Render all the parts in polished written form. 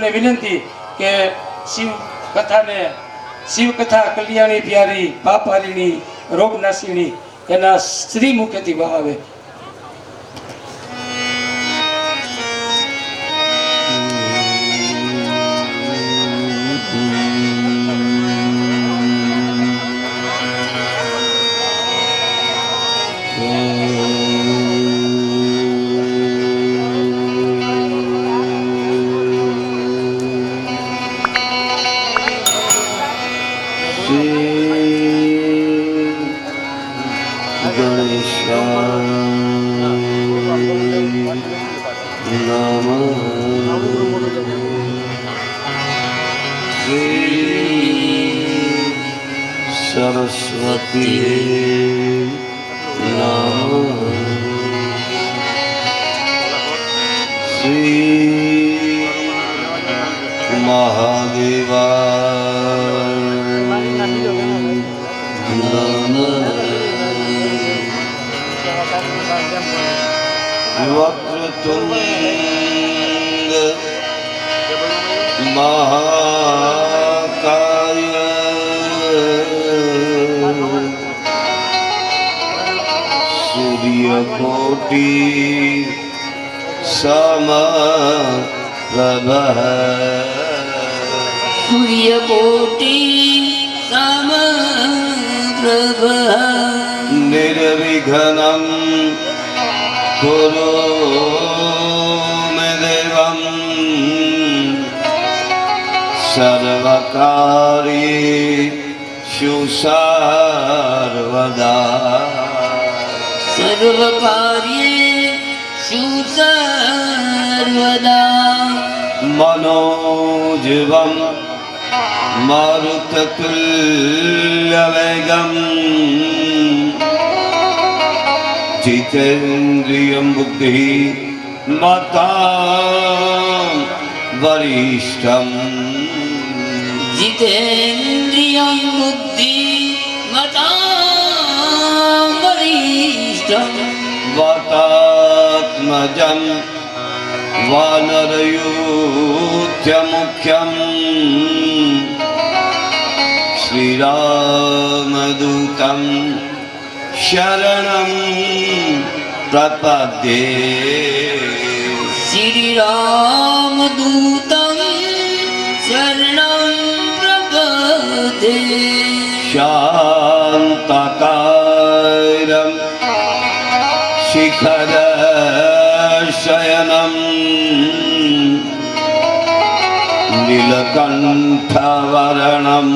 સૌને વિનંતી કે શિવ કથા કલ્યાણી પ્યારી પાપારીણી રોગનાશીની એના શ્રી મુખેથી વહાવે. सरस्वती नमः श्री महादेवाय नमः वक्रतुंड महाकाय सूर्यकोटि समप्रभः सूर्यकोटि समप्रभः निर्विघ्नं कुरु मे देवं सर्वकार्येषु सर्वदा सर्वकार्येषु सर्वदा मनोजवं मारुततुल्यवेगं जितेन्द्रियं बुद्धिः मतां वरिष्ठं जितेन्द्रियं बुद्धिमतां वरिष्ठं वातात्मजं वानरयूथमुख्यं श्रीरामदूतं शरणं प्रपद्ये श्रीरामदूतं शरणं प्रपद्ये शान्तकायं शिखरशयनं नीलकण्ठवर्णं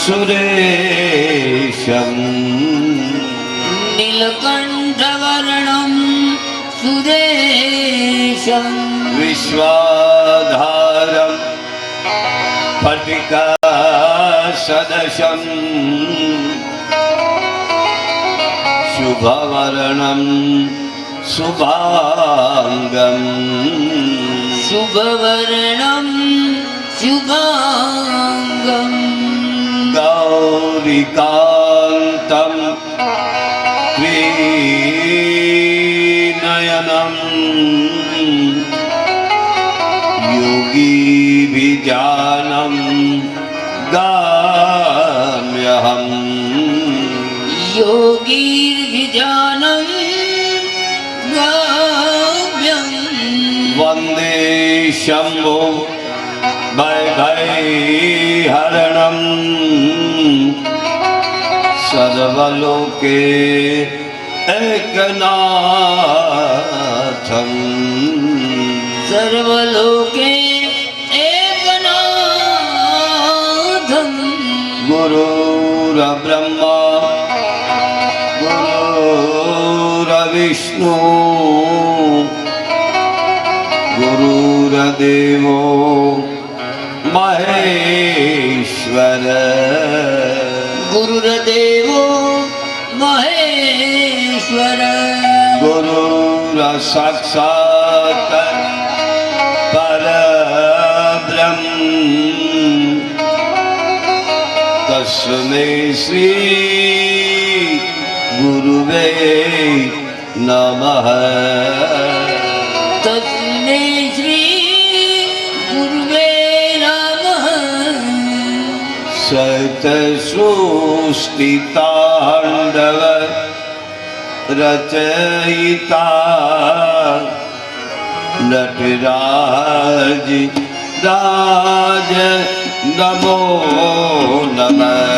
सुरेशं नीलकण्ठवर्णं सुरेशं विश्वाधारं स्फटिकासदृशं शुभवर्णं शुभांगं शुभवर्णं शुभांगं गौरिकान्तं त्रिनयनं योगीभिजानं गाम्यहम् योगीर्भिजानं गाम्यं वन्दे शम्भो वैभैहरणं सर्वलोके एकनाथं सर्वलोके एकनाथं गुरुर्ब्रह्मा गुरुर्विष्णु गुरुर्देवो महेश्वर गुरुर्देवो महेश्वर गुरुर्साक्षात् परब्रह्म तस्मै श्री गुरुवे नमः तस्मै श्री गुरु सतसृष्टिताण्डव रचयिता नटराज राज नमो नमः।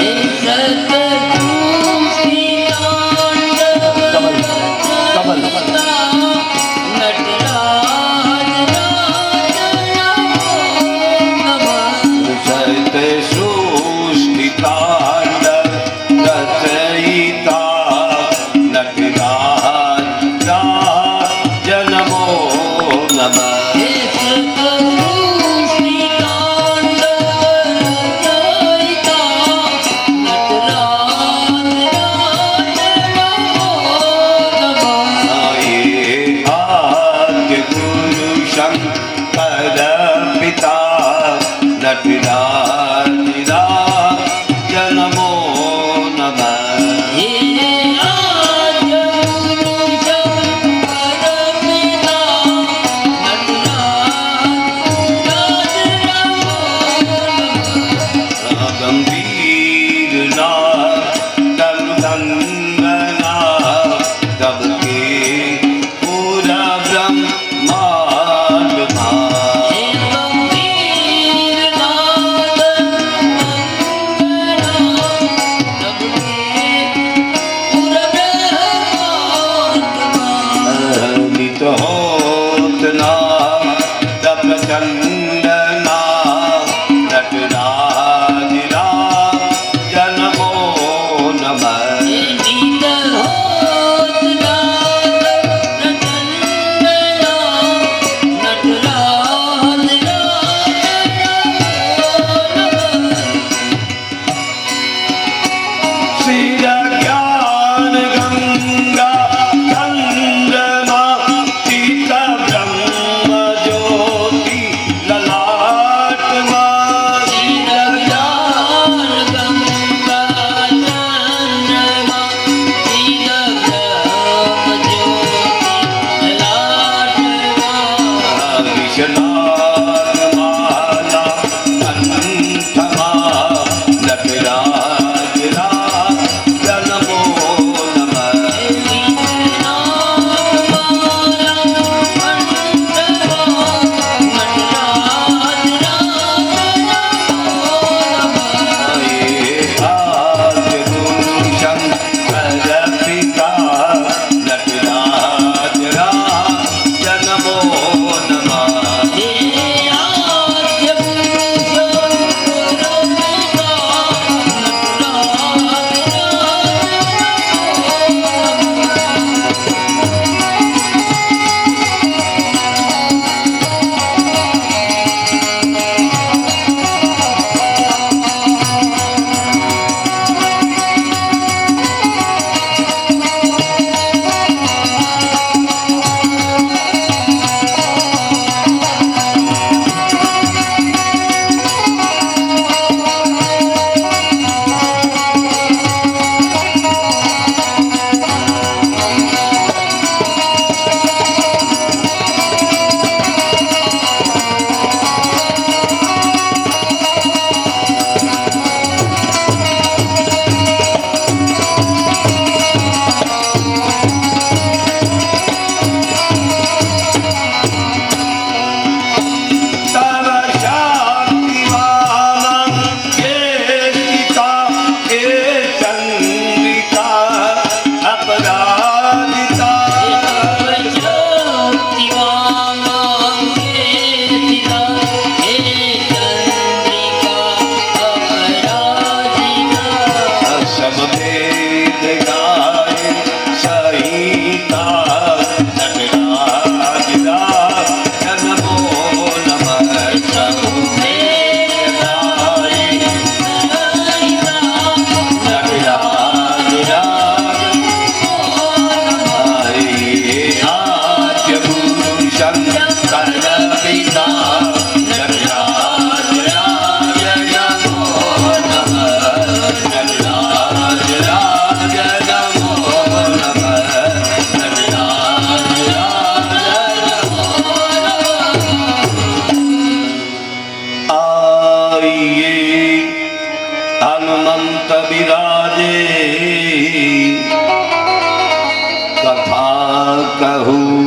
कहूँ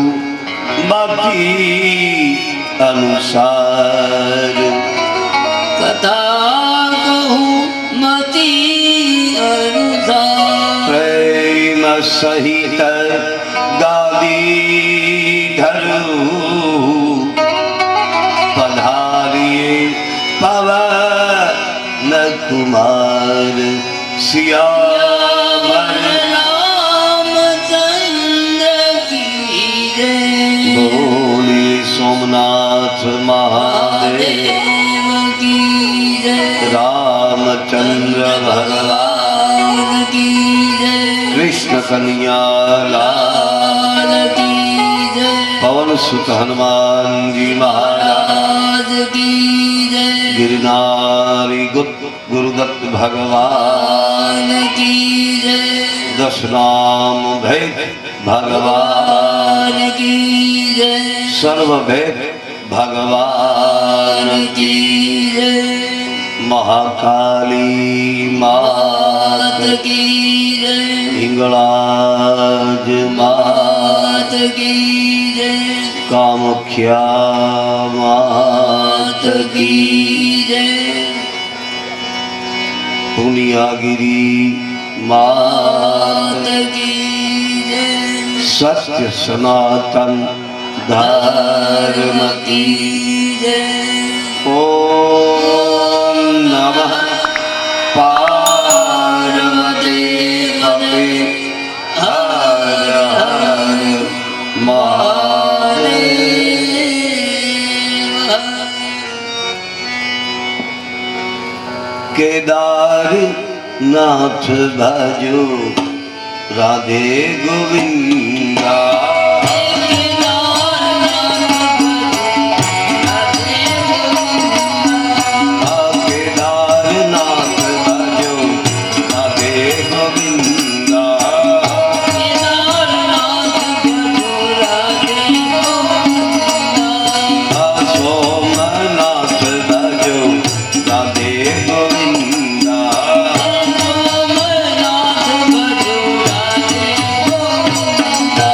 बाकी अनुसार कथा कहूँ मति अनुसार प्रेम सहित गादी धरू पधारिए पवन कुमार सियावर रामचंद्र की जय बोलिए सोमनाथ महादेव देव की जय रामचंद्र भगवान की जय कृष्ण कन्या लाल लाल की जय पवन सुत हनुमान जी महाराज राज की जय गिरनारी गुरुदत्त भगवान की जय दस नाम भेद भगवान की जय सर्व भेद भगवान की जय महाकाली मात की जय हिंगलाज मात की जय कामख्या मात की जय पुनियागिरी मात की जय सत्य सनातन धर्म की जय ओम नमः पार्वती पते हर हर महादेव केदारनाथ भजो राधे गोविंदा केदारनाथ भजो राधे गोविंदा सोमनाथ भजो राधे गोविंदा सोमनाथ भजो राधे गोविंदा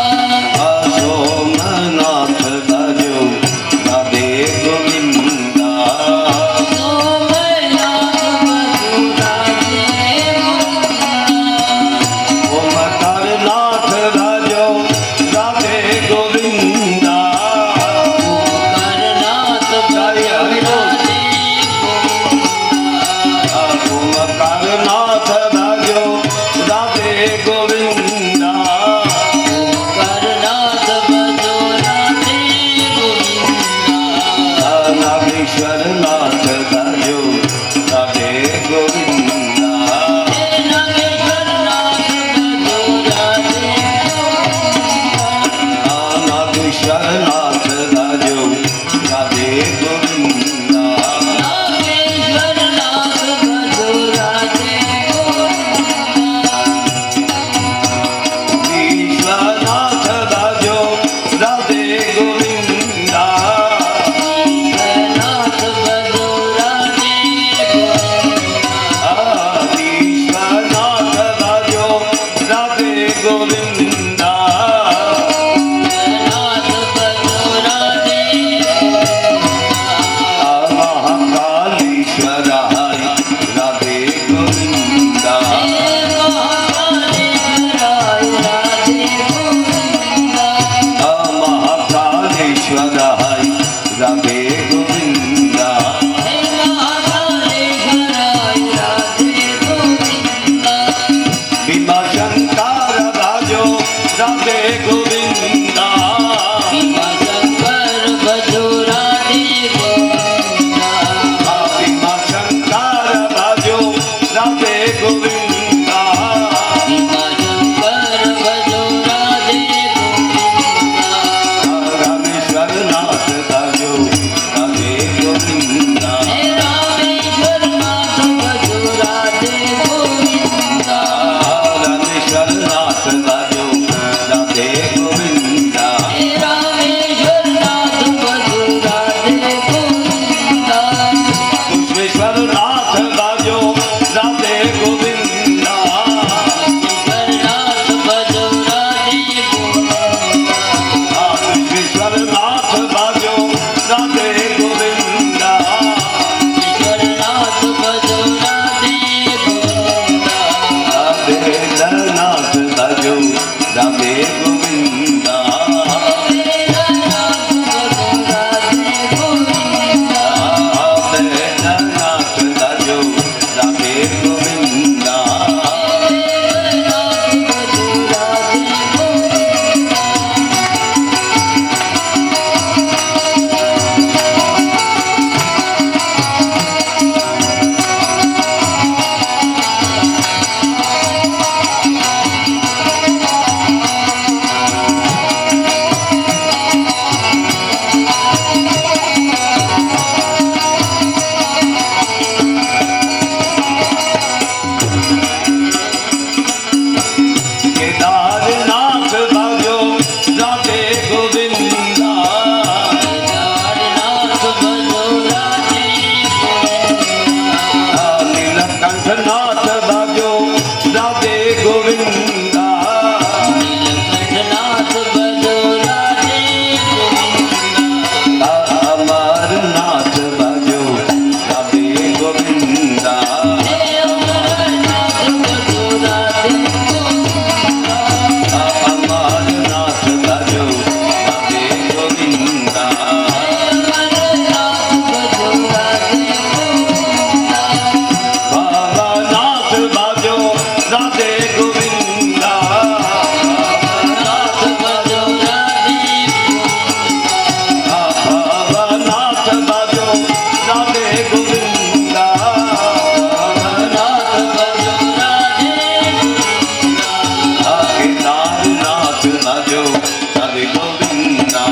राधे गोविंदा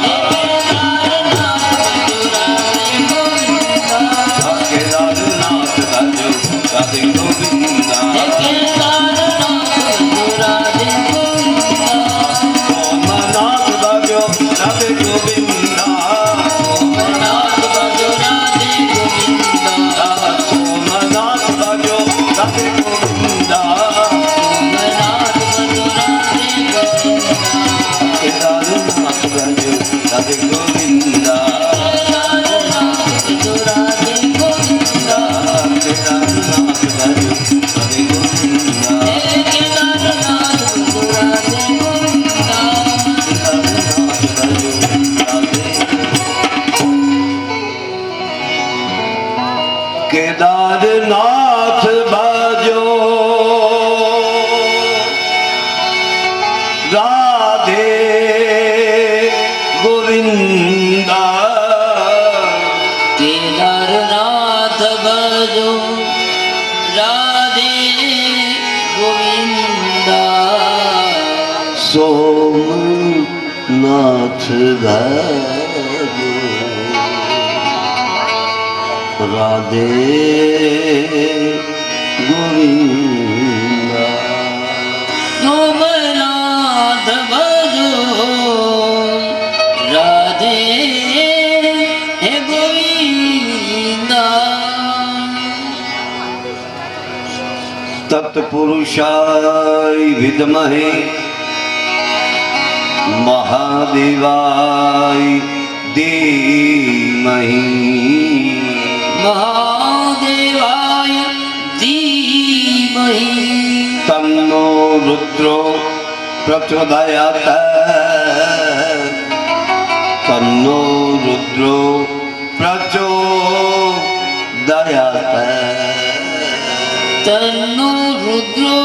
केदारनाथ भजो राधे गोविंदा सोमनाथ भजो राधे गोविंदा सोमनाथ भजो राधे गोविंदा केदारनाथ भजो राधे गोविंदा केदारनाथ भजो राधे गोविंदा केदारनाथ भजो केदारनाथ भजो राधे गोविंदा केदारनाथ भजो राधे गोविंदा सोमनाथ भजो राधे गोविंदा सोमनाथ भजो राधे गोविंदा तत्पुरुषाय विद्महे महादेवाय धीमहि महादेवाय धीमहि तन्नो रुद्रो प्रचोदयात् तन्नो रुद्रो प्रचोदयात् तन्नो रुद्रो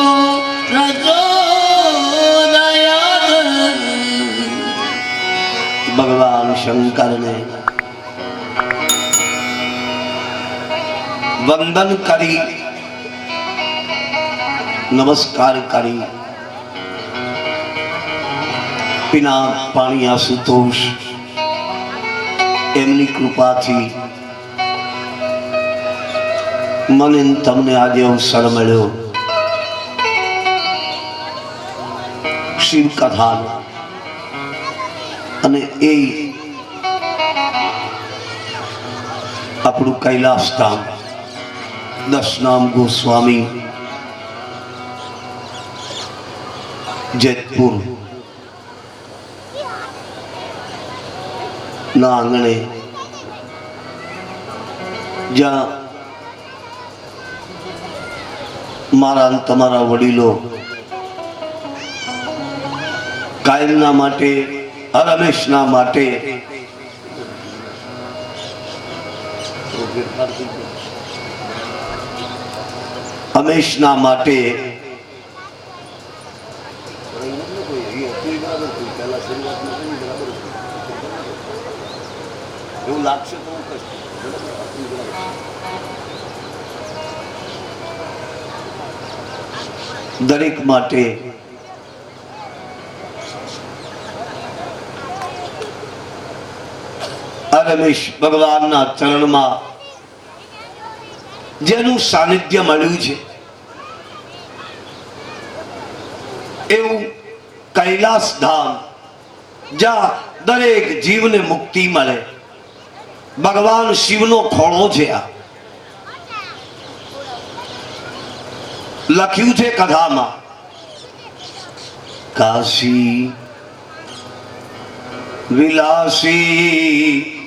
प्रचोदयात् भगवान शंकर ने वंदन करी नमस्कार करी पिनाक पाणी आशुतोष एमनी कृपा थी મને તમને આજે અવસર મળ્યો શિવ કથા અને એ આપણું કૈલાસ ધામ દશનામ ગોસ્વામી જેતપુર ના આંગણે જ્યાં મારા અને તમારા વડીલો કાયમના માટે હરમેશના માટે હંમેશના માટે એવું લાગશે તો હું કહીશ દરેક માટે રમેશ ભગવાનના ચરણમાં જેનું સાનિધ્ય મળ્યું છે એવું કૈલાસ ધામ જ્યાં દરેક જીવને મુક્તિ મળે ભગવાન શિવનો ખોળો છે આ લખ્યું છે કથામાં કાશી વિલાસી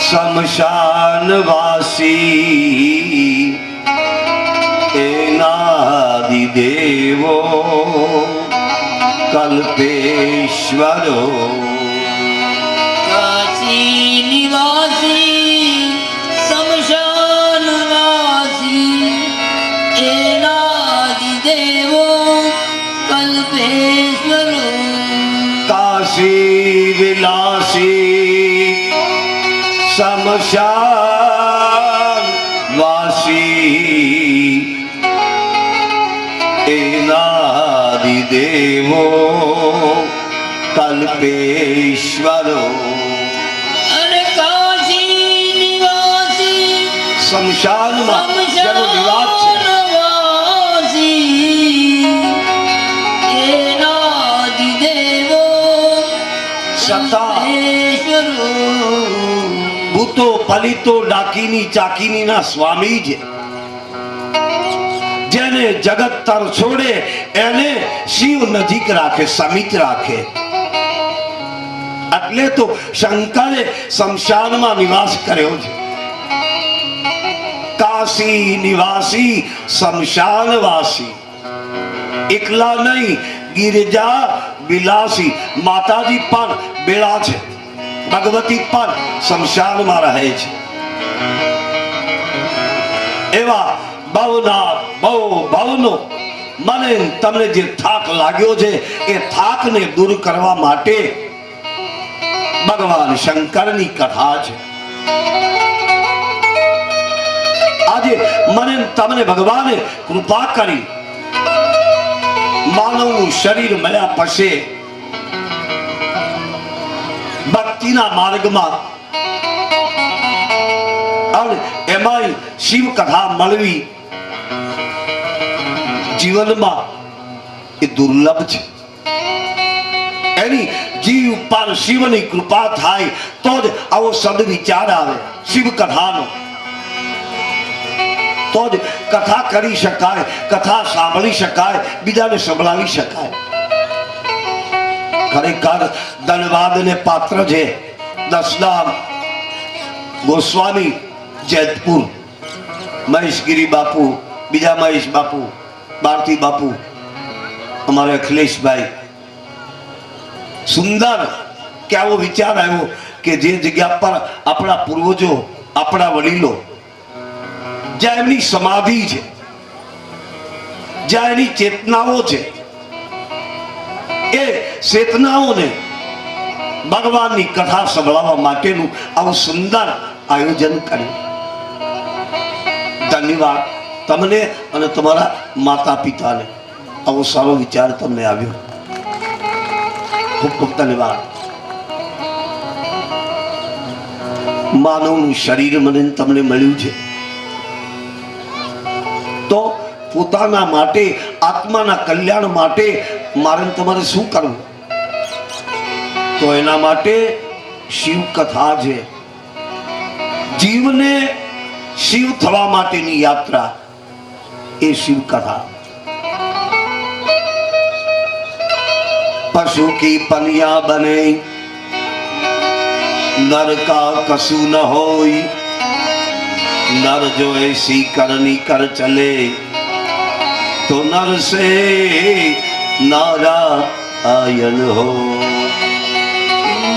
શમશાન વાસી એનાદિ દેવો કલ્પેશ્વરો કાશી નિવાસી શમશાન વાસી એનાદિ દેવો કલ્પેશ્વરો કાશી વિલાસી શમશાન વાસી એનાદિ આદિદેવો કલ્પેશ્વરો અને કાશી નિવાસી શમશાનમાં જેનો નિવાસ છે ભૂતો પલિતો ડાકીની ચાકીની ના સ્વામી છે. જેને જગત તર છોડે એને શિવ નજીક રાખે, સમિત રાખે. એટલે તો શંકરે શમશાનમાં નિવાસ કર્યો છે. કાશી નિવાસી શમશાનવાસી. એકલા નહીં, ગિરિજા બિલાસી. માતાજી પણ બેળા છે, ભગવતી પણ શમશાનમાં રહે છે. એવા ભવનો મને તમને જે થાક લાગ્યો છે એ થાકને દૂર કરવા માટે ભગવાન શંકરની કથા છે. આજે મને તમને ભગવાને કૃપા કરી માનવનું શરીર મળ્યા પછી ભક્તિના માર્ગમાં અને એમાંય શિવ કથા મળવી જીવનમાં એ દુર્લભ છે. એની જીવ પર શિવની કૃપા થાય તો જ આવો સદવિચાર આવે શિવ કથાનો. તો જ કથા કરી શકાય, કથા સાંભળી શકાય, બીજાને સંભળાવી શકાય. ખરેખર ધન્યવાદ ને પાત્ર છે દસનામ ગોસ્વામી જેતપુર, મહેશગીરી બાપુ, બીજા મહેશ બાપુ, ભારતી બાપુ, અમારે અખિલેશભાઈ. સુંદર કે આવો વિચાર આવ્યો કે જે જગ્યા પર આપણા પૂર્વજો, આપણા વડીલો, જ્યાં એમની સમાધિ છે, જ્યાં એની ચેતનાઓ છે, એ ચેતનાઓને ભગવાનની કથા સંભળાવવા માટેનું આવું સુંદર આયોજન કર્યું. ધન્યવાદ તમને અને તમારા માતા પિતાને. આવો સારો વિચાર તમને આવ્યો. ખૂબ ખૂબ ધન્યવાદ. માનવનું શરીર મને તમને મળ્યું છે તો પોતાના માટે, આત્માના કલ્યાણ માટે મારે તમારે શું કરવું? તો એના માટે શિવ કથા છે. જીવને શિવ થવા માટેની યાત્રા એ શિવ કથા. પશુ કી પનિયા બને નર કા કશું ન હોય, नर जो ऐसी करनी कर चले तो नर से नारायण हो.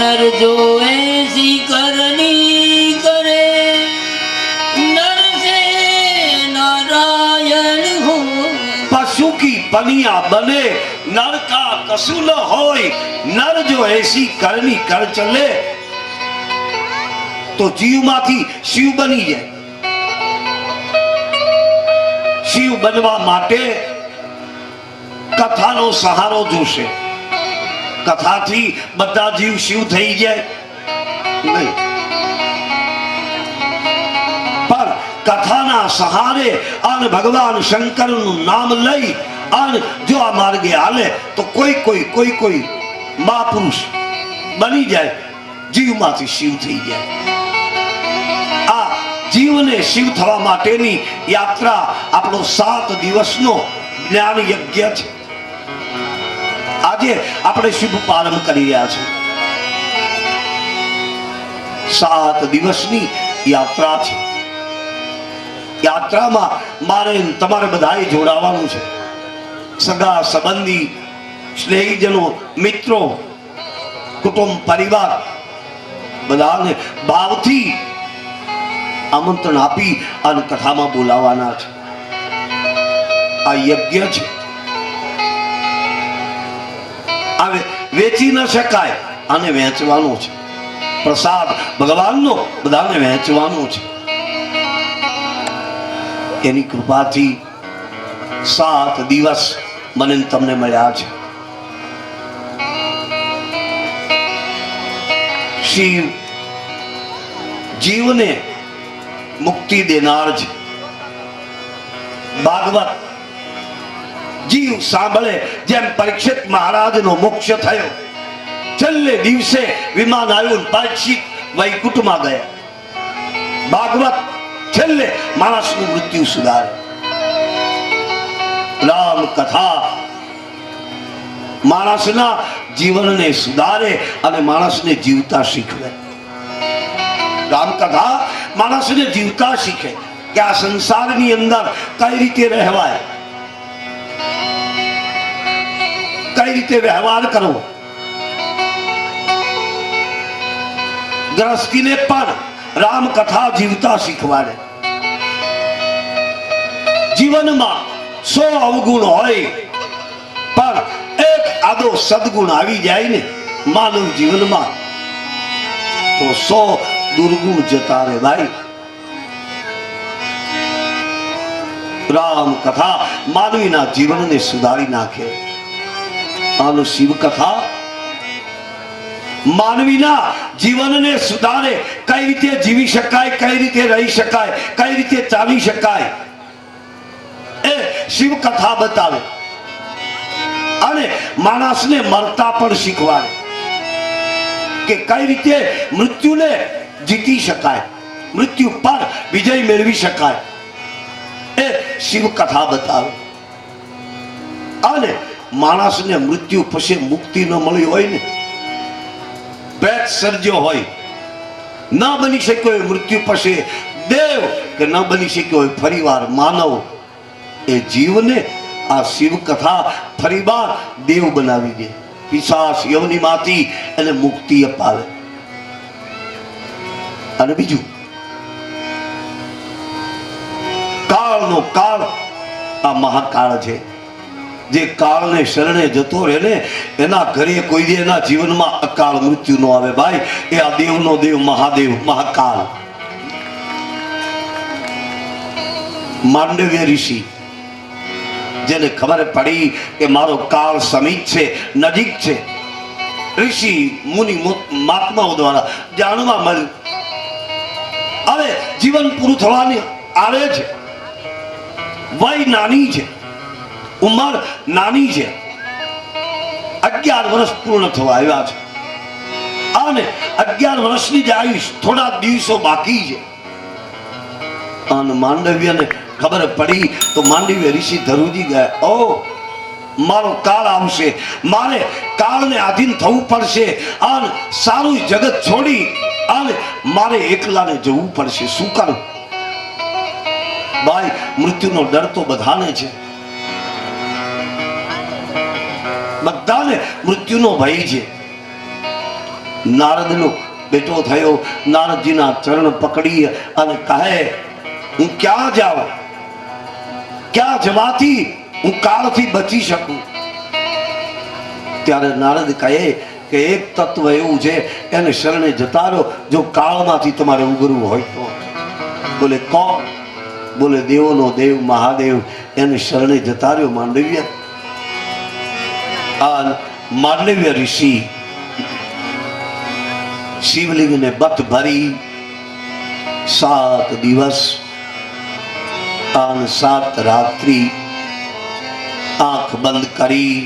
नर जो ऐसी करनी करे नर से नारायण हो. पशु की पनिया बने नर का कसूल होय, नर जो ऐसी करनी कर चले तो जीव माथी शिव बनी जाए. શિવ બનવા માટે કથાનો સહારો જોશે. કથાથી બધા જીવ શિવ થઈ જાય નહીં, પણ કથાના સહારે અને ભગવાન શંકરનું નામ લઈ અને જો આ માર્ગે હાલે તો કોઈ મહાપુરુષ બની જાય, જીવમાંથી શિવ થઈ જાય. જીવને શિવ થવા માટેની યાત્રા આપણો 7 દિવસનો જ્ઞાન યજ્ઞ છે. આજે આપણે શુભ પ્રારંભ કરી રહ્યા છીએ. 7 દિવસની યાત્રા છે. યાત્રામાં મારે તમારે બધાએ જોડાવાનું છે. સગા સંબંધી, સ્નેહીજનો, મિત્રો, કુટુંબ, પરિવાર બધાને ભાવથી આમંત્રણ આપી અને કથામાં બોલાવવાના છે. આ યજ્ઞ છે. હવે વેચી ન શકાય, આને વહેંચવાનો છે. પ્રસાદ ભગવાનનો બધાને વહેંચવાનો છે. એની કૃપાથી 7 દિવસ મને ને તમને મળ્યા છે. શિવ જીવને મુક્તિ દેનાર છે. ભાગવત જીવ સાંભળે જેમ પરીક્ષિત મહારાજનો મોક્ષ થયો, છેલ્લે દિવસે વિમાન આવ્યું, પરીક્ષિત વૈકુંઠમાં ગયા. ભાગવત છેલ્લે માણસનું મૃત્યુ સુધારે. રામ કથા માણસના જીવનને સુધારે અને માણસને જીવતા શીખવે. રામ કથા માણસને જીવતા શીખે કે આ સંસારની અંદર કઈ રીતે રહેવાય, કઈ રીતે વ્યવહાર કરવો. ગ્રસ્તીને પણ રામ કથા જીવતા શીખવાડે. જીવનમાં 100 અવગુણ હોય પણ એક આદો સદગુણ આવી જાય ને માનવ જીવનમાં તો 100 દુર્ગુણ જતા રહે ભાઈ. રામ કથા માનવીના જીવનને સુધારી નાખે. અને શિવ કથા માનવીના જીવનને સુધારે. કઈ રીતે જીવી શકાય, કઈ રીતે રહી શકાય, કઈ રીતે ચાલી શકાય એ શિવ કથા બતાવે. અને માણસને મરતા પણ શીખવાડે કે કઈ રીતે મૃત્યુને જીતી શકાય, મૃત્યુ પર વિજય મેળવી શકાય એ શિવ કથા બતાવે. અને માણસને મૃત્યુ પછી મુક્તિ ન મળી હોય ને, ભેદ સર્જ્યો હોય, ન બની શક્યો હોય મૃત્યુ પછી દેવ કે ન બની શક્યો હોય ફરીવાર માનવ, એ જીવને આ શિવ કથા ફરીવાર દેવ બનાવી દે. પિશાચ યોનિમાંથી એને મુક્તિ અપાવે. અને બીજું, કાળનો કાળ આ મહાકાળ છે. જે કાળને શરણે જતો રહે ને એના ઘરે કોઈ દે એના જીવનમાં અકાળ મૃત્યુ નો આવે ભાઈ. એ આ દેવનો દેવ મહાદેવ મહાકાળ. માંડવ્ય ઋષિ જેને ખબર પડી કે મારો કાળ સમીપ છે, નજીક છે, ઋષિ મુનિ મહાત્માઓ દ્વારા જાણવા મળ્યું હવે જીવન પૂરું થવાની આવે છે. વય નાની છે, ઉંમર નાની છે, 11 વર્ષ પૂર્ણ થવા આવ્યા છે. અને 11 વર્ષની જ આયુષ થોડા દિવસો બાકી છે. અને માંડવ્યને ખબર પડી તો માંડવ્ય ઋષિ ધરુજી ગયા. ઓ મારો કાળ આવશે, મારે કાળને આધીન થવું પડશે અને સારું જગત છોડી અને મારે એકલાને જવું પડશે. શું કરું ભાઈ? મૃત્યુનો ડર તો બધાને છે, બધાને મૃત્યુનો ભય છે. નારદનો બેટો થયો, નારદજીના ચરણ પકડી અને કહે હું ક્યાં જાઉં, ક્યાં જવાથી હું કાળથી બચી શકું? ત્યારે નારદ કહે કે એક તત્વ એવું છે એને શરણે જતા રહો જો કાળમાંથી તમારે ઉગરવું હોય તો. બોલે કોણ? બોલે દેવોનો દેવ મહાદેવ, એને શરણે જતા રહ્યો માંડવ્ય. માંડવ્ય ઋષિ શિવલિંગને બત ભરી 7 દિવસ અને 7 રાત્રિ આંખ બંધ કરી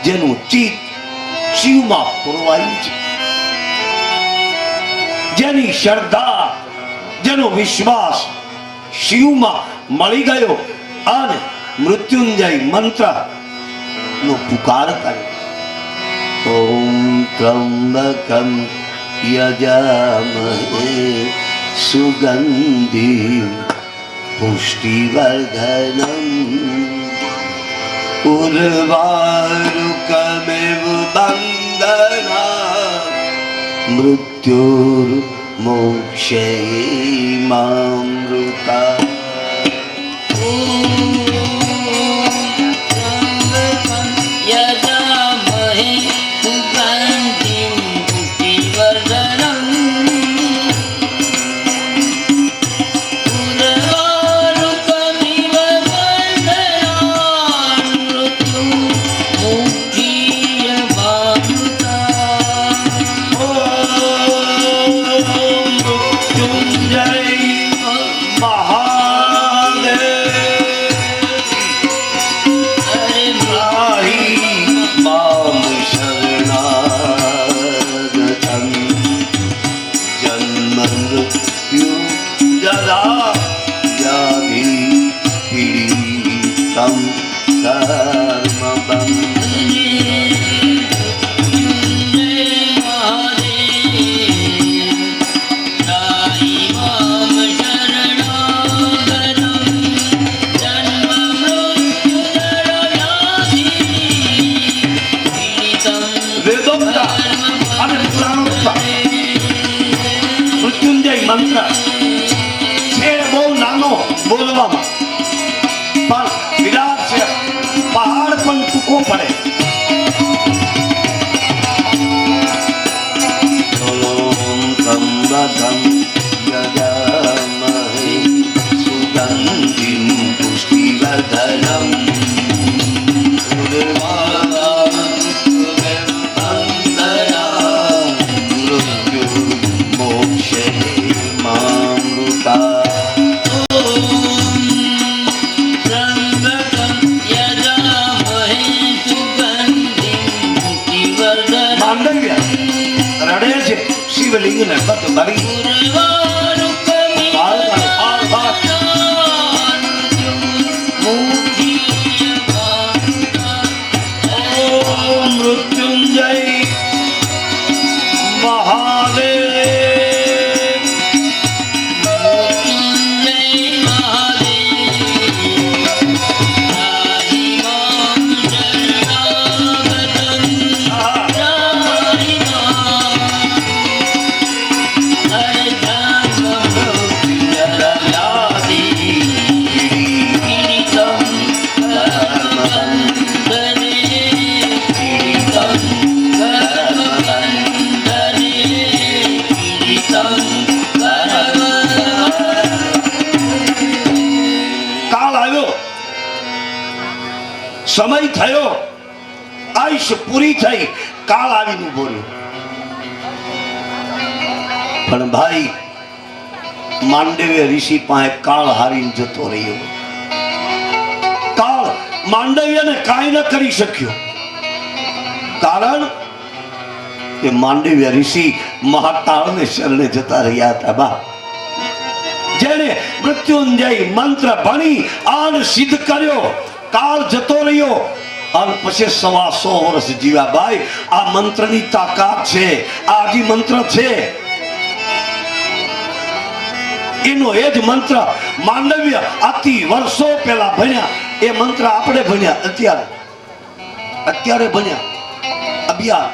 જેનું ચિત્ત શિવમાં પુરવાયું છે, જેની શ્રદ્ધા, જેનો વિશ્વાસ શિવમાં મળી ગયો અને મૃત્યુંજય મંત્ર નો પુકાર કરે. ઓમ ત્રંબકમ યજામહે સુગંધિ પુષ્ટિવર્ધનમ ઉર્વારુકમેવ બંધના મૃત્યુર્મોક્ષે મામૃતા. મંત્ર છે બહુ નાનો બોલવામાં, પણ વિરાટ છે. પહાડ પણ ટૂંકો પડે. ઓમ ત્રંબકં યજામહે સુગંધિં પુષ્ટિવર્ધનં શિવલિંગને બત ભરી મૃત્યુંજય મહાદેવ સમય થયો, આયુષ્ય પૂરી થઈ, કાળ આવીને બોલ્યો. પણ ભાઈ માંડવ્ય ઋષિ પાસે કાળ હારીને જતો રહ્યો. કાળ માંડવ્યને કાંઈ ન કરી શક્યો. કારણ કે માંડવ્ય ઋષિ મહાકાળને શરણે જતા રહ્યા હતા. બા જેને મૃત્યુંજય મંત્ર ભણી આન સિદ્ધ કર્યો, કાળ જતો રહ્યો અને પછી 125 વર્ષ જીવ્યા. ભાઈ આ મંત્રની તાકાત છે. આ જે મંત્ર છે એનો એ જ મંત્ર માંડવ્ય આથી વર્ષો પહેલા ભણ્યા. એ મંત્ર આપણે ભણ્યા અત્યારે ભણ્યા અભ્યાસ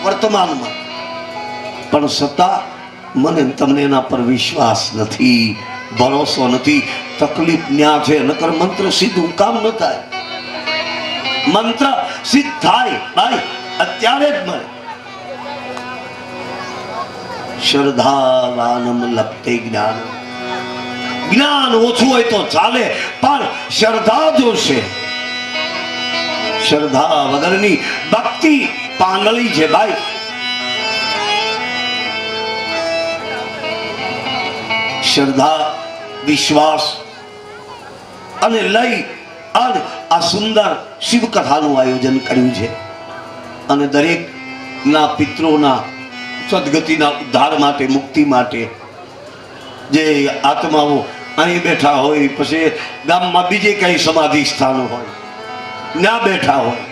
વર્તમાનમાં, પણ છતાં મને તમને એના પર વિશ્વાસ નથી, ભરોસો નથી. તકલીફ ન્યા છે. નકર મંત્ર સીધું કામ ન થાય. મંત્ર સિદ્ધ થાય ભાઈ અત્યારે જ મળે. શ્રદ્ધાવાનમ લપ્તે જ્ઞાન. જ્ઞાન ઓછું હોય તો ચાલે, પણ શ્રદ્ધા જોશે. શ્રદ્ધા વગરની ભક્તિ પાંગળી છે ભાઈ. શ્રદ્ધા, વિશ્વાસ અને લઈ અને આ સુંદર શિવ કથાનું આયોજન કર્યું છે. અને દરેક ના પિતરોના સદગતિના ઉદ્ધાર માટે, મુક્તિ માટે જે આત્માઓ અહીં બેઠા હોય, પછી ગામમાં બીજે કઈ સમાધિ સ્થાનો હોય ના બેઠા હોય,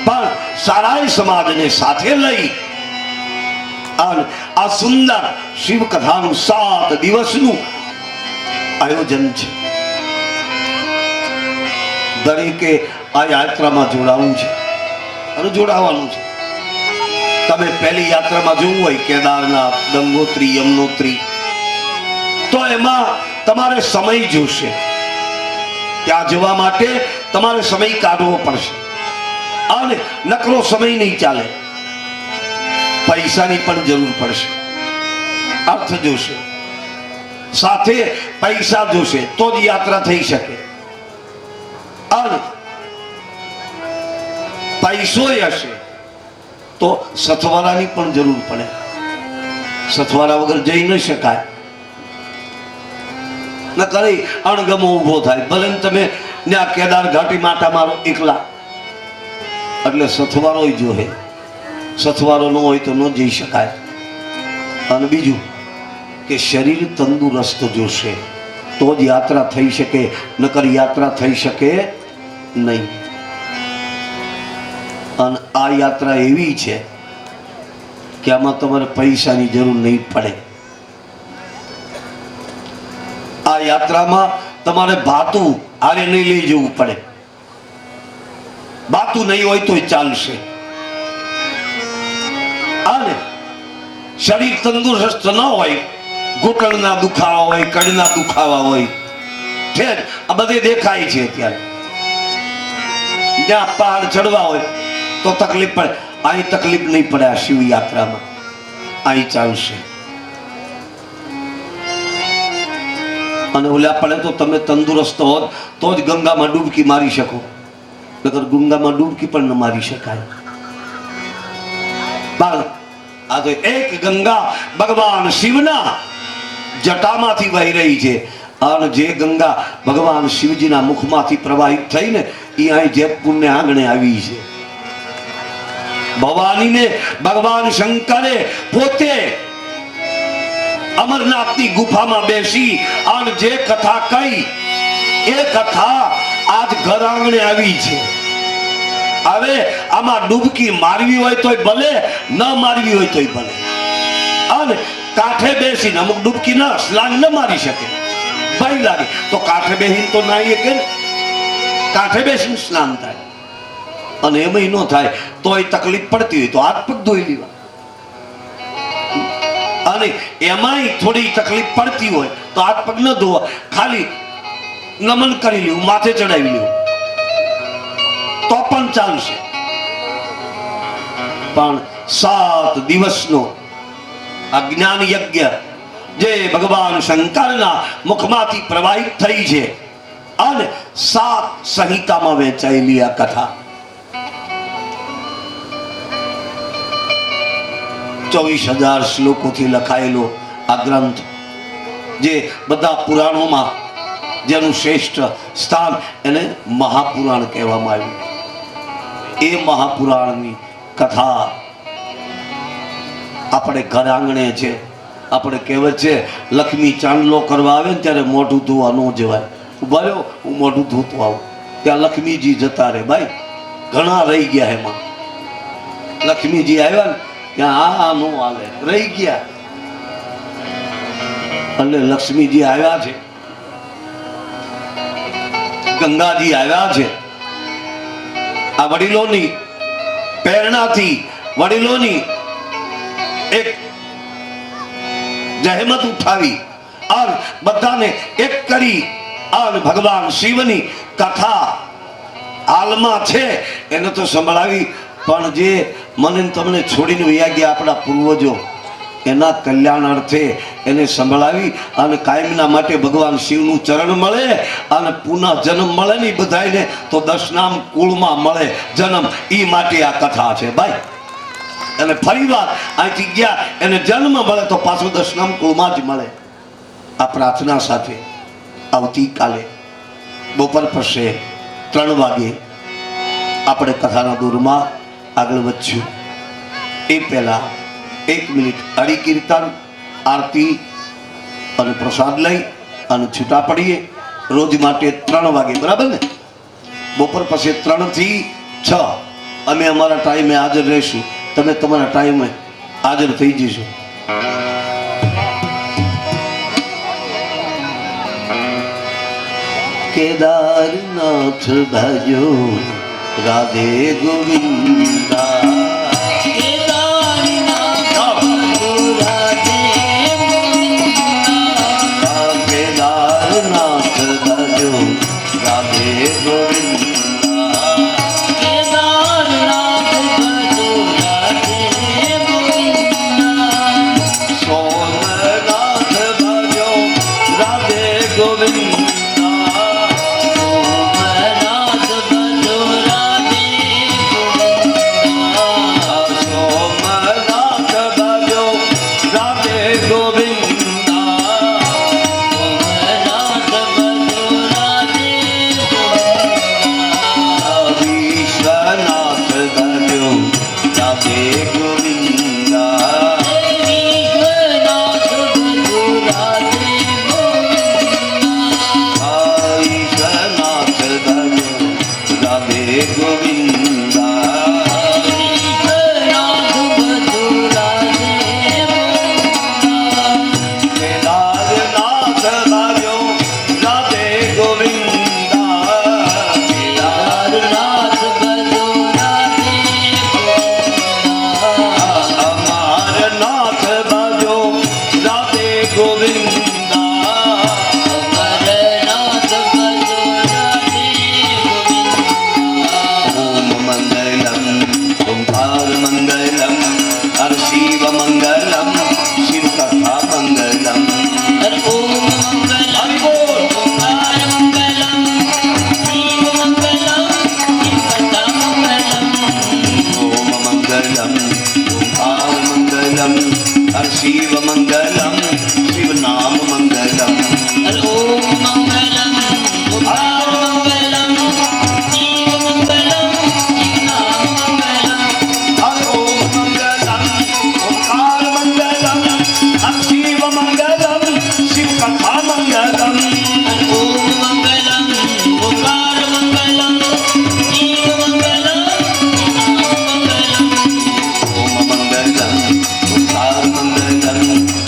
પણ સારાય સમાજને સાથે લઈ અને આ સુંદર શિવ કથાનું 7 દિવસનું આયોજન છે. દરેકે આ યાત્રામાં જોડાવું છે અને જોડાવાનું છે. તમે પહેલી યાત્રામાં જવું હોય કેદારનાથ, ગંગોત્રી, યમનોત્રી, તો એમાં તમારે સમય જોશે. ત્યાં જવા માટે તમારે સમય કાઢવો પડશે અને નકરો સમય નહીં ચાલે. પૈસાની પણ જરૂર પડશે, અર્થ જોશે, સાથે પૈસા જોશે તો જ યાત્રા થઈ શકે. અને પૈસો હશે તો સથવારાની પણ જરૂર પડે. સથવારા વગર જઈ ન શકાય. ન કરી અણગમો ઉભો થાય. ભલે તમે ત્યાં કેદાર ઘાટી માટા મારો એકલા, એટલે સથવારો જોહે. સથવારો ન હોય તો ન જઈ શકાય. અને બીજું કે શરીર તંદુરસ્ત જોશે તો જ યાત્રા થઈ શકે, નકર યાત્રા થઈ શકે નહીં. અને આ યાત્રા એવી છે કે આમાં તમારે પૈસાની જરૂર નહીં પડે. આ યાત્રામાં તમારે ભાતું આરે નહીં લઈ જવું પડે. ભાતું નહીં હોય તો ચાલશે. અને શરીર તંદુરસ્ત ન હોય ઘૂંટણના દુખાવા હોય, કડના દુખાવા હોય, ઠેર આ બધે દેખાય છે અત્યારે. જ્યાં પહાડ ચડવા હોય તો તકલીફ પડે, અહીં તકલીફ નહીં પડે. આ શિવ યાત્રામાં અહીં ચાલશે. અને ઓલા પડે તો તમે તંદુરસ્ત હોત તો જ ગંગામાં ડૂબકી મારી શકો, નકર ગંગામાં ડૂબકી પણ ન મારી શકાય. આ તો એક ગંગા ભગવાન શિવના જટામાંથી વહી રહી છે. અને જે ગંગા ભગવાન શિવજીના મુખમાંથી પ્રવાહિત થઈને એ અહીં જેતપુરને આંગણે આવી છે. ભવાનીને ભગવાન શંકરે પોતે અમરનાથની ગુફામાં બેસી અને જે કથા કહી એ કથા આજ ઘર આંગણે આવી છે. હવે આમાં ડૂબકી મારવી હોય તોય ભલે, ન મારવી હોય તોય ભલે. અને કાંઠે બેસીને અમુક ડૂબકી ના સ્લાંગ ન મારી શકે, ભય લાગે તો કાંઠે બેસીને તો નાહીએ કે કાંઠે બેસીને સ્નાન થાય. અને એમાં ન થાય તોય તકલીફ પડતી હોય તો હાથ પગ ધોઈ લેવા. અને એમાંય થોડી તકલીફ પડતી હોય તો હાથ પગ ન ધોવા, ખાલી નમન કરી લેવું, માથે ચડાવી લેવું તો પણ ચાલશે. પણ 7 દિવસનો આ જ્ઞાન યજ્ઞ જે ભગવાન શંકરના મુખમાંથી પ્રવાહિત થઈ છે અને 7 સંહિતામાં વહેંચાયેલી આ કથા 24,000 શ્લોકોથી લખાયેલો આ ગ્રંથ, જે બધા પુરાણોમાં જેનું શ્રેષ્ઠ સ્થાન એને મહાપુરાણ કહેવામાં આવ્યું. એ મહાપુરાણની કથા આપણે ઘર આંગણે છે. આપણે કહેવત છે, લક્ષ્મી ચાંદલો કરવા આવે ને ત્યારે મોઢું ધોવા ન જવાય. ઉભા રહ્યો, હું મોઢું ધોતો આવું. ત્યાં લક્ષ્મીજી જતા રહે ભાઈ, ઘણા રહી ગયા એમાં. લક્ષ્મીજી આવ્યા ને ત્યાં આ નો હાલે, રહી ગયા. એટલે લક્ષ્મીજી આવ્યા છે, ગંગાજી આવ્યા છે. આ વડીલોની પ્રેરણાથી, વડીલોની એક જહેમત ઉઠાવી અને બધાને એક કરી અને ભગવાન શિવની કથા હાલમાં છે એને તો સંભળાવી. પણ જે મને તમને છોડીને વયા ગયા આપણા પૂર્વજો, એના કલ્યાણ અર્થે એને સંભળાવી અને કાયમના માટે ભગવાન શિવનું ચરણ મળે અને પુનઃ જન્મ મળે ને બધાને તો દશનામ કુળમાં મળે જન્મ. એ માટે આ કથા છે ભાઈ. અને ફરી વાર અહીંથી ગયા એને જન્મ મળે તો પાછો દશનામ કુળમાં જ મળે. આ પ્રાર્થના સાથે આવતીકાલે બપોર પછી 3 વાગે આપણે કથાના દોરમાં આગળ વધશું. એ પહેલા 1 મિનિટ હરિકીર્તન, આરતી અને પ્રસાદ લઈ અને છૂટા પડીએ. રોજ માટે 3 વાગે, બરાબર ને? બપોર પછી 3 થી 6 અમે અમારા ટાઈમે હાજર રહીશું. તમે તમારા ટાઈમે હાજર થઈ જશો. કેદારનાથ ભજો રાધે ગોવિંદા. મંગલમ હર શિવ મંગલમ શિવ નામ મંગલમ ઓમ મંગલમ ઓમકાર મંગલમ શિવ મંગલમ શિવ નામ મંગલમ હર ઓમ મંગલમ ઓમકાર મંગલમ હર શિવ મંગલમ શિવ કથા મંગલમ ઓમ મંગલમ ઓમકાર મંગલમ શિવ મંગલમ ઓમ મંગલમ ઓમકાર મંગલમ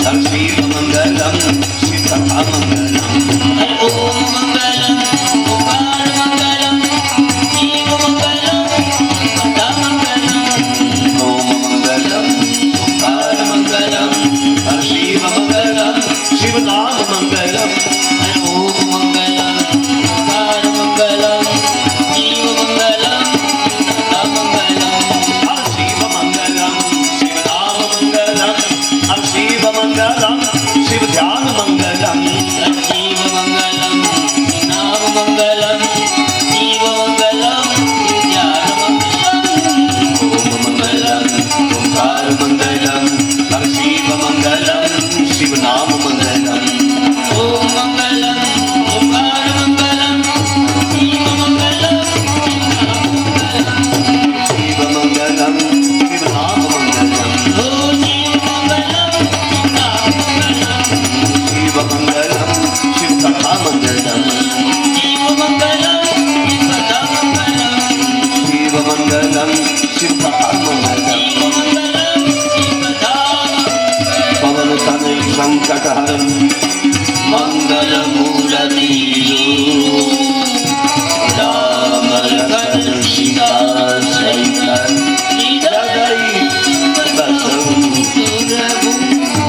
હર શિવ મંગલમ શિવ કથા મંગલમ ઓમ મંગલમ ઓમકાર મંગલમ શિવ મંગલમ કથા મંગલમ ઓમ મંગલમ ઓમકાર મંગલમ હર શિવ મંગલમ શિવ નામ મંગલમ ઓમ મંગલમ ઓમકાર મંગલમ શિવ મંગલમ કથા મંગલમ હર શિવ મંગલમ શિવ નામ મંગલમ હર શિવ મંગલમ શિવ ધ્યાન મંગલમ શિવ મંગલમ નામ મંગલમ શિવ મંગલમ ધ્યાન મંગલમ ઓમ મંગલમ ઓમકાર મંગલમ હર શિવ મંગલમ શિવ નામ મંગલમ ઓમ મંગલમ ઓમકાર મંગલમ શિવ મંગલમ શિવ મંગલમ શિવ નામ મંગલમ ઓ શિવ મંગલમ નામ મંગલમ શિવ મંગલમ શિવ કથા મંગલમ શિવ મંગલમ કથા મંગલમ શિવ મંગલમ શિવ કથા મંગલમ શિવ મંગલમ કથા પવન તનય સંકટ હરમ મંગલ મૂર્તિ રામ લખન સીતા સહિત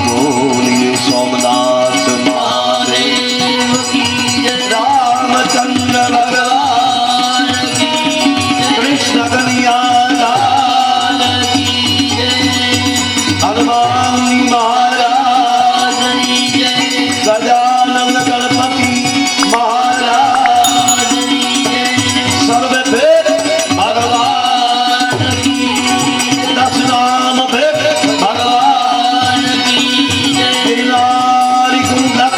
બોલીએ સોમનાથ મહાદેવ રામચંદ્ર ભગવાન કૃષ્ણ કન્યા હનુમાન મહારાજ ગજાનન ગણપતિ મહારાજ સર્વે ભેદ ભગવાન દસ નામ ભેદ ભગવાન गिरनारी कुंडक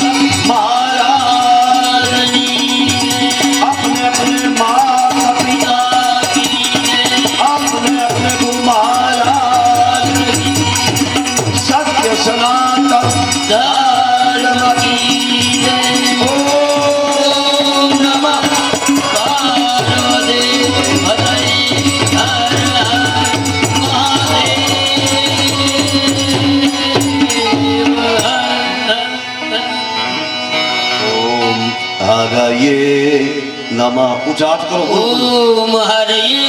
महाराज अपने अपने माता पिता अपने अपने गुरु महाराज सत्य सनातन धर्म ओम नमः ओम हरये नमः उच्चार करो ओम हरये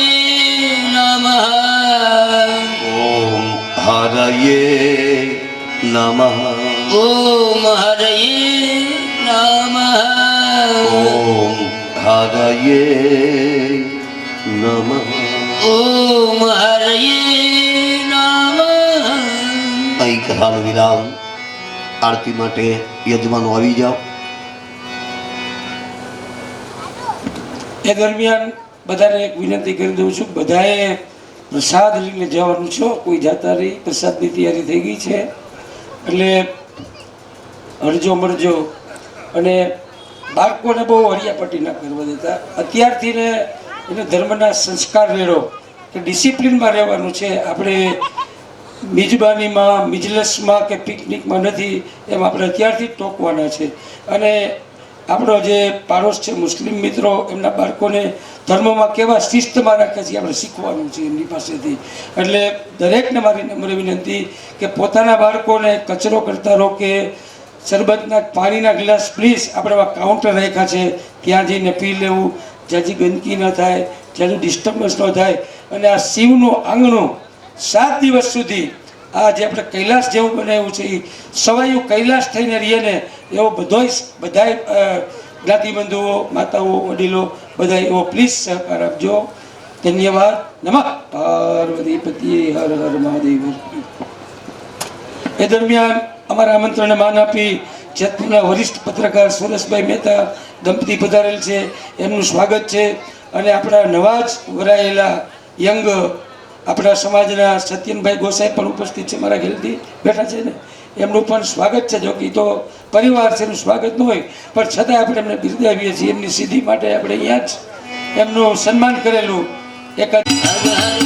नमः ओम हरये नमः ओम हरये नमः ओम हरये नमः ओम हरये नमः અહીં કથાનો વિરામ આરતી માટે યજમાનો આવી જાઓ એ દરમિયાન બધાને એક વિનંતી કરી દઉં છું, બધાએ પ્રસાદ લઈને જવાનું છો, કોઈ જાતા નહીં. પ્રસાદની તૈયારી થઈ ગઈ છે એટલે હરજો મરજો. અને બાળકોને બહુ હરિયાપટ્ટી ના કરવા દેતા. અત્યારથી ને એને ધર્મના સંસ્કાર લેડો કે ડિસિપ્લિનમાં રહેવાનું છે. આપણે મિજબાનીમાં, મિજલસમાં કે પિકનિકમાં નથી, એમ આપણે અત્યારથી જ ટોકવાના છે. અને આપણો જે પાડોશ છે મુસ્લિમ મિત્રો, એમના બાળકોને ધર્મમાં કેવા શિસ્તમાં રાખે છે આપણે શીખવાનું છે એમની પાસેથી. એટલે દરેકને મારી નમ્ર વિનંતી કે પોતાના બાળકોને કચરો કરતા રોકે, શરબતના પાણીના ગ્લાસ પ્લીઝ આપણે એવા કાઉન્ટર રાખ્યા છે ત્યાં જઈને પી લેવું, જ્યાંથી ગંદકી ન થાય, જ્યાંથી ડિસ્ટર્બન્સ ન થાય. અને આ શિવનું આંગણું 7 દિવસ સુધી આ જે આપણે કૈલાસ જેવું બનાવ્યું છે એ સવાયું કૈલાસ થઈને રહીએ ને એવો બધાય જ્ઞાતિબંધુઓ, માતાઓ, વડીલો બધા એવો પ્લીઝ સહકાર આપજો. ધન્યવાદ. નમઃ પાર્વતી પતિએ હર હર મહાદેવ. એ દરમિયાન અમારા આમંત્રણને માન આપી જેતપુરના વરિષ્ઠ પત્રકાર સુરેશભાઈ મહેતા દંપતી પધારેલ છે, એમનું સ્વાગત છે. અને આપણા નવા જ વરાયેલા યંગ આપણા સમાજના સત્યનભાઈ ગોસાઈ પણ ઉપસ્થિત છે, મારા ખેલથી બેઠા છે ને, એમનું પણ સ્વાગત છે. જો કે તો પરિવાર છે એનું સ્વાગત ન હોય, પણ છતાં આપણે એમને બિરદાવીએ છીએ. એમની સિદ્ધિ માટે આપણે અહીંયા જ એમનું સન્માન કરેલું. એક હર હર